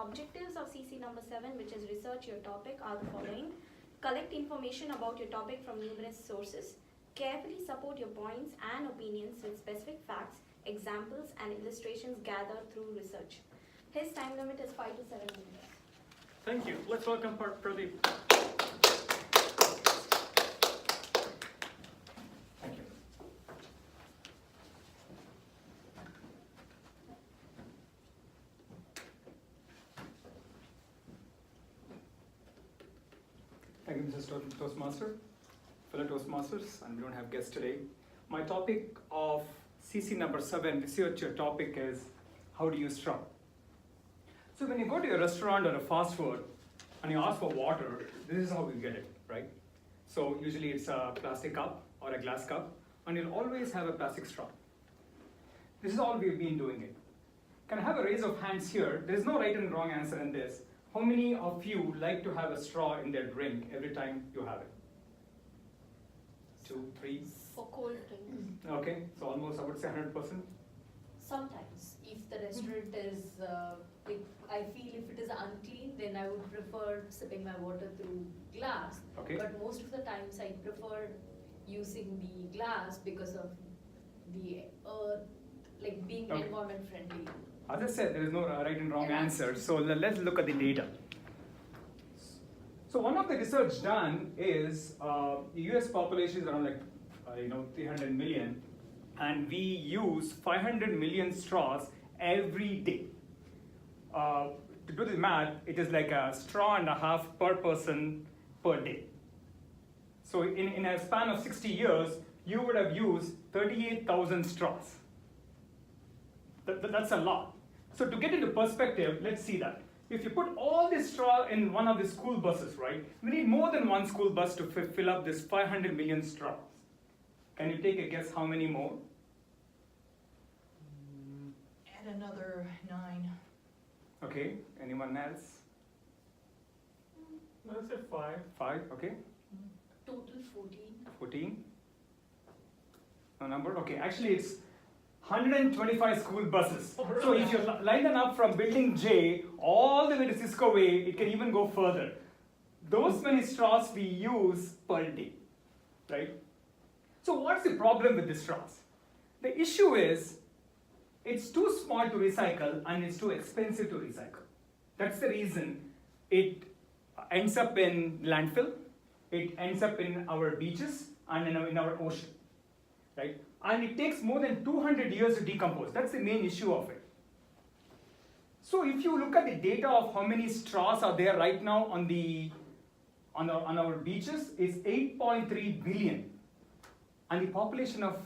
objectives of CC number 7, which is research your topic, are the following. Collect information about your topic from numerous sources. Carefully support your points and opinions with specific facts, examples, and illustrations gathered through research. His time limit is 5 to 7 minutes. Thank you. Let's welcome Pradeep. Thank you. Thank you, Mrs. Toastmaster, fellow Toastmasters, and we don't have guests today. My topic of CC number 7, research your topic, is how to use straw. So when you go to a restaurant or a fast food and you ask for water, this is how you get it, right? So usually it's a plastic cup or a glass cup, and you'll always have a plastic straw. This is all we've been doing it. Can I have a raise of hands here? There's no right and wrong answer in this. How many of you like to have a straw in their drink every time you have it? 2, 3? For cold drinks. Okay, so almost I would say 100%. Sometimes, if the restaurant is, I feel if it is unclean, then I would prefer sipping my water through glass. Okay. But most of the times I prefer using the glass because of the like being Okay. environment friendly. As I said, there is no right and wrong answer, so let's look at the data. So one of the research done is the US population is around like 300 million, and we use 500 million straws every day. To do the math, it is like a straw and a half per person per day. So in a span of 60 years, you would have used 38,000 straws. That's a lot. So to get into perspective, let's see that. If you put all this straw in one of the school buses, right, we need more than one school bus to fill up this 500 million straws. Can you take a guess how many more? Add another 9. Okay, anyone else? Let's say 5. 5, okay. Total 14. 14. No number? Okay, actually it's 125 school buses. Oh, really? So if you line them up from building J all the way to Cisco Way, it can even go further. Those many straws we use per day, right? So what's the problem with the straws? The issue is it's too small to recycle and it's too expensive to recycle. That's the reason it ends up in landfill, it ends up in our beaches and in our ocean, right? And it takes more than 200 years to decompose. That's the main issue of it. So if you look at the data of how many straws are there right now on our beaches, it's 8.3 billion. And the population of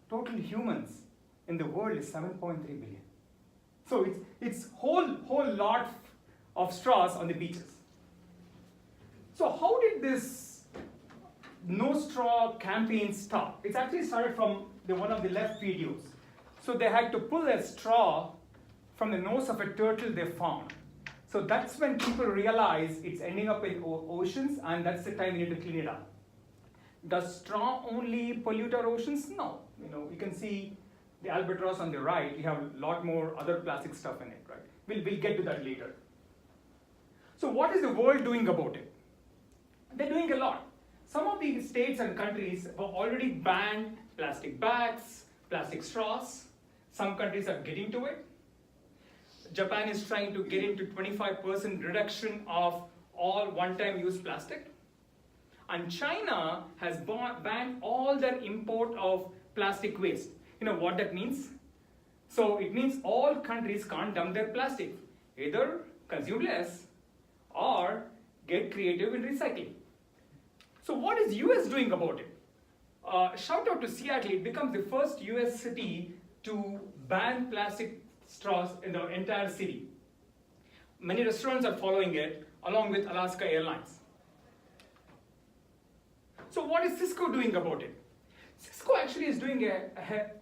total humans in the world is 7.3 billion. So it's whole lot of straws on the beaches. So how did this no straw campaign start? It's actually started from one of the left videos. So they had to pull a straw from the nose of a turtle they found. So that's when people realize it's ending up in oceans, and that's the time we need to clean it up. Does straw only pollute our oceans? No. You can see the albatross on the right. We have a lot more other plastic stuff in it, right? We'll get to that later. So what is the world doing about it? They're doing a lot. Some of the states and countries have already banned plastic bags, plastic straws. Some countries are getting to it. Japan is trying to get into 25% reduction of all one-time use plastic. And China has banned all their import of plastic waste. You know what that means? So it means all countries can't dump their plastic. Either consume less or get creative in recycling. So what is US doing about it? Shout out to Seattle. It becomes the first US city to ban plastic straws in the entire city. Many restaurants are following it, along with Alaska Airlines. So what is Cisco doing about it? Cisco actually is doing a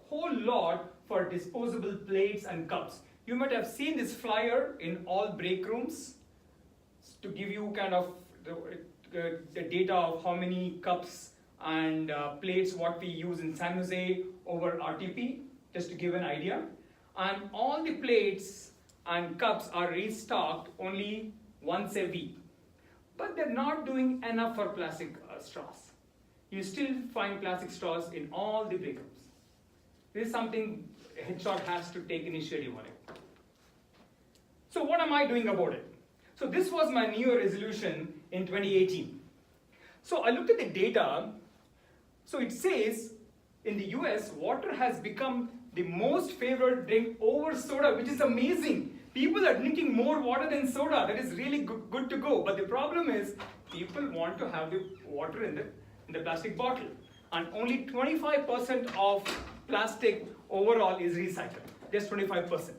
whole lot for disposable plates and cups. You might have seen this flyer in all break rooms to give you kind of the data of how many cups and plates what we use in San Jose over RTP, just to give an idea. And all the plates and cups are restocked only once a week. But they're not doing enough for plastic straws. You still find plastic straws in all the breakups. This is something HR has to take initiative on it. So what am I doing about it? So this was my New Year resolution in 2018. So I looked at the data. So it says in the US, water has become the most favored drink over soda, which is amazing. People are drinking more water than soda. That is really good to go. But the problem is people want to have the water in the plastic bottle. And only 25% of plastic overall is recycled. Just 25%.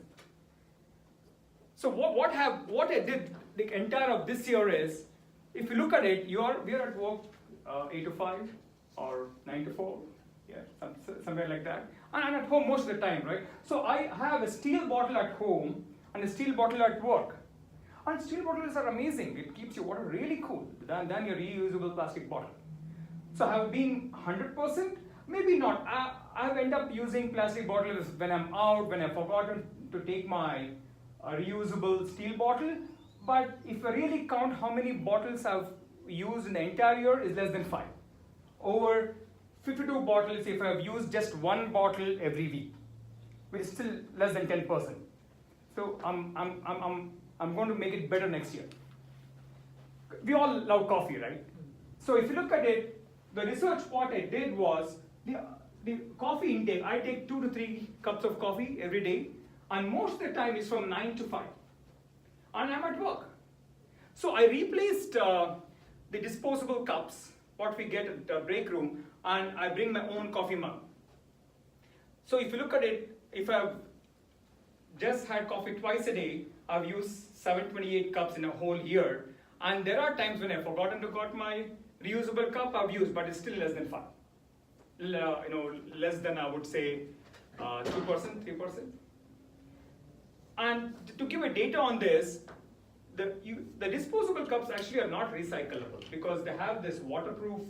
So what I did the entire of this year is, if you look at it, we are at work 8 to 5 or 9 to 4, yeah, somewhere like that. And I'm at home most of the time, right? So I have a steel bottle at home and a steel bottle at work. And steel bottles are amazing. It keeps your water really cool than your reusable plastic bottle. So have I been 100%? Maybe not. I've ended up using plastic bottles when I'm out, when I've forgotten to take my reusable steel bottle. But if I really count how many bottles I've used in the entire year, is less than 5. Over 52 bottles if I've used just one bottle every week, which is still less than 10%. So I'm going to make it better next year. We all love coffee, right? So if you look at it, the research what I did was the coffee intake. I take 2 to 3 cups of coffee every day, and most of the time is from 9 to 5. And I'm at work. So I replaced the disposable cups, what we get at the break room, and I bring my own coffee mug. So if you look at it, if I've just had coffee twice a day, I've used 728 cups in a whole year. And there are times when I've forgotten to got my reusable cup I've used, but it's still less than 5. Less than, I would say, 2%, 3%. And to give a data on this, the disposable cups actually are not recyclable because they have this waterproof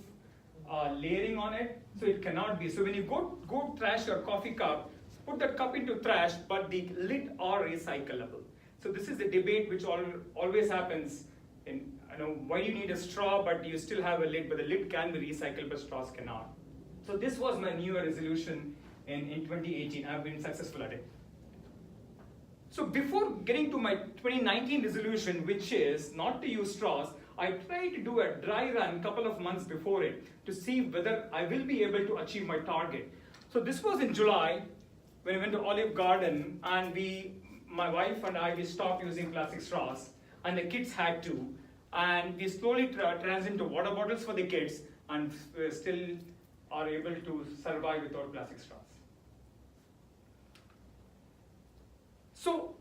layering on it, so it cannot be. So when you go trash your coffee cup, put that cup into trash, but the lid are recyclable. So this is a debate which always happens. Why do you need a straw, but you still have a lid, but the lid can be recycled, but straws cannot. So this was my New Year resolution in 2018. I've been successful at it. So before getting to my 2019 resolution, which is not to use straws, I tried to do a dry run a couple of months before it to see whether I will be able to achieve my target. So this was in July when I went to Olive Garden, and my wife and I, we stopped using plastic straws, and the kids had to. And we slowly transitioned to water bottles for the kids, and we still are able to survive without plastic straws. So,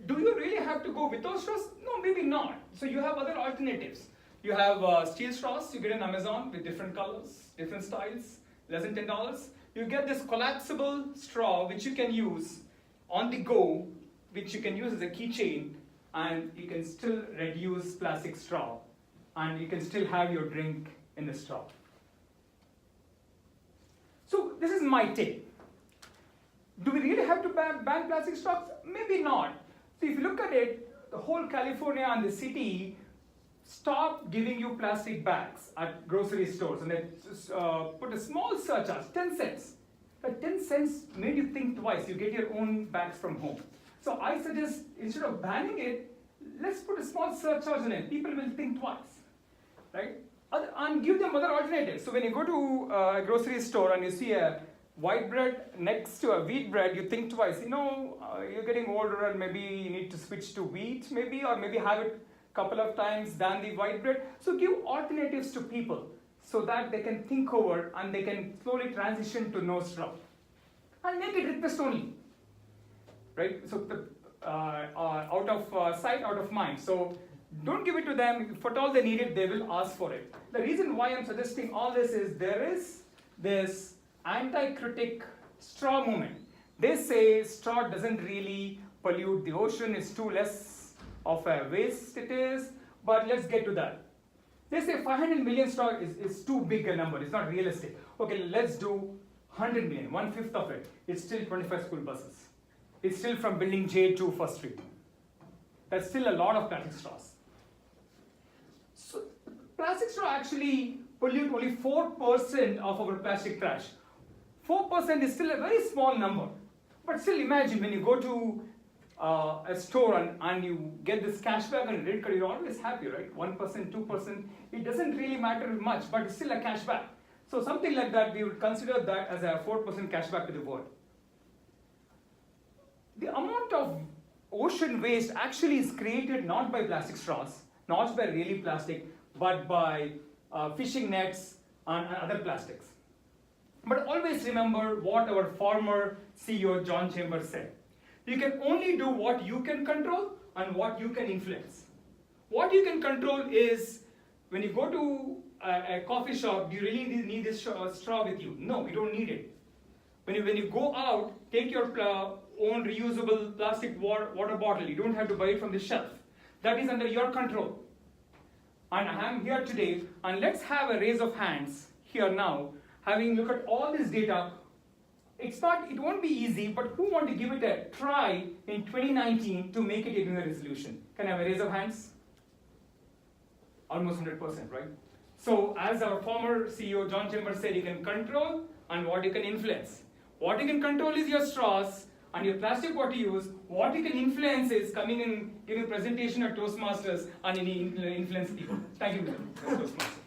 do you really have to go without straws? No, maybe not. So you have other alternatives. You have steel straws you get on Amazon with different colors, different styles, less than $10. You get this collapsible straw which you can use on the go, which you can use as a keychain, and you can still reduce plastic straw, and you can still have your drink in the straw. So this is my take. Do we really have to ban plastic straws? Maybe not. So if you look at it, the whole California and the city stopped giving you plastic bags at grocery stores, and they put a small surcharge, 10 cents. But 10 cents made you think twice. You get your own bags from home. So I suggest, instead of banning it, let's put a small surcharge on it. People will think twice, right? And give them other alternatives. So when you go to a grocery store and you see a white bread next to a wheat bread, you think twice. You're getting older and maybe you need to switch to wheat, maybe, or maybe have it a couple of times than the white bread. So give alternatives to people so that they can think over and they can slowly transition to no straw. And make it request only, right? So out of sight, out of mind. So don't give it to them. If at all they need it, they will ask for it. The reason why I'm suggesting all this is there is this anti-critic straw movement. They say straw doesn't really pollute the ocean, it's too less of a waste it is, but let's get to that. They say 500 million straw is too big a number, it's not realistic. Okay, let's do 100 million, 1/5 of it. It's still 25 school buses. It's still from Building J to First Street. there's still a lot of plastic straws. So plastic straw actually pollute only 4% of our plastic trash. 4% is still a very small number. But still imagine when you go to a store and you get this cashback on a credit card, you're always happy, right? 1%, 2%, it doesn't really matter much, but it's still a cashback. So something like that, we would consider that as a 4% cashback to the world. The amount of ocean waste actually is created not by plastic straws, not by really plastic, but by fishing nets and other plastics. But always remember what our former CEO John Chambers said. You can only do what you can control and what you can influence. What you can control is when you go to a coffee shop, do you really need this straw with you? No, you don't need it. When you go out, take your own reusable plastic water bottle. You don't have to buy it from the shelf. That is under your control. And I am here today, and let's have a raise of hands here now, having looked at all this data. It won't be easy, but who want to give it a try in 2019 to make it a New Year resolution? Can I have a raise of hands? Almost 100%, right? So as our former CEO John Chambers said, you can control and what you can influence. What you can control is your straws and your plastic what you use. What you can influence is coming and giving a presentation at Toastmasters and influence people. Thank you, Toastmasters.